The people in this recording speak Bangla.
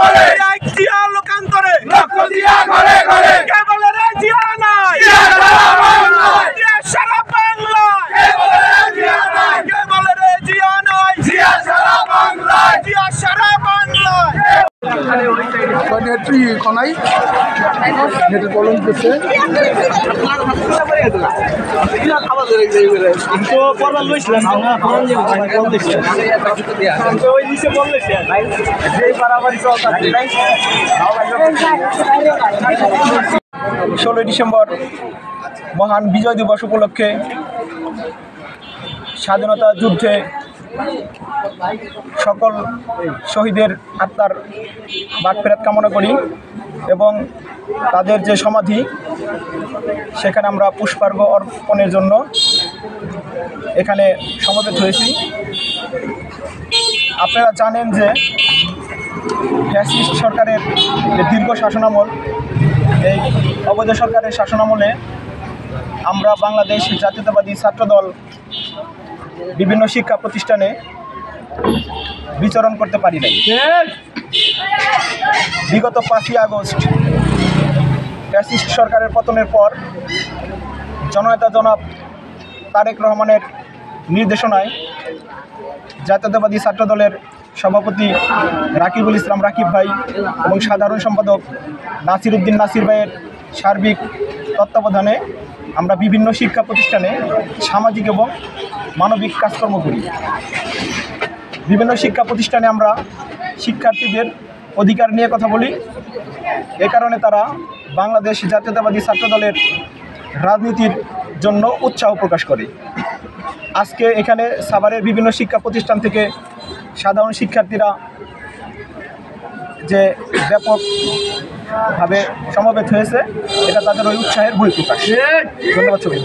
বলে জিয়া লোকান্তরে রক্ত দিয়া ঘরে ঘরে কে বলে রে জিয়া নাই জিয়া সারা বাংলায় কে বলে রে জিয়া নাই কে বলে রে জিয়া নাই জিয়া সারা বাংলায় জিয়া সারা বাংলায় নেত্রী কনাই নেত্রী কলম করছে ষোলোই ডিসেম্বর মহান বিজয় দিবস উপলক্ষে স্বাধীনতা যুদ্ধে সকল শহীদের আত্মার মাগফিরাত কামনা করি এবং তাদের যে সমাধি সেখানে আমরা পুষ্পার্ঘ্য অর্পণের জন্য এখানে সমবেত হয়েছি। আপনারা জানেন যে ফ্যাসিস্ট সরকারের যে দীর্ঘ শাসনামল, এই অবৈধ সরকারের শাসনামলে আমরা বাংলাদেশ জাতীয়তাবাদী ছাত্রদল বিভিন্ন শিক্ষা প্রতিষ্ঠানে বিচরণ করতে পারি নাই। বিগত 5ই আগস্ট ফ্যাসিস্ট সরকারের পতনের পর জননেতা জনাব তারেক রহমানের নির্দেশনায় জাতীয়তাবাদী ছাত্রদলের সভাপতি রাকিবুল ইসলাম রাকিব ভাই এবং সাধারণ সম্পাদক নাসির উদ্দিন নাসির ভাইয়ের সার্বিক তত্ত্বাবধানে আমরা বিভিন্ন শিক্ষা প্রতিষ্ঠানে সামাজিক এবং মানবিক কাজকর্ম করি। বিভিন্ন শিক্ষা প্রতিষ্ঠানে আমরা শিক্ষার্থীদের অধিকার নিয়ে কথা বলি। এ কারণে তারা বাংলাদেশ জাতীয়তাবাদী ছাত্রদলের রাজনীতির জন্য উৎসাহ প্রকাশ করে। আজকে এখানে সাভারের বিভিন্ন শিক্ষা প্রতিষ্ঠান থেকে সাধারণ শিক্ষার্থীরা যে ব্যাপকভাবে সমবেত হয়েছে, এটা তাদের ওই উৎসাহের বহিঃপ্রকাশ। ধন্যবাদ সবাই।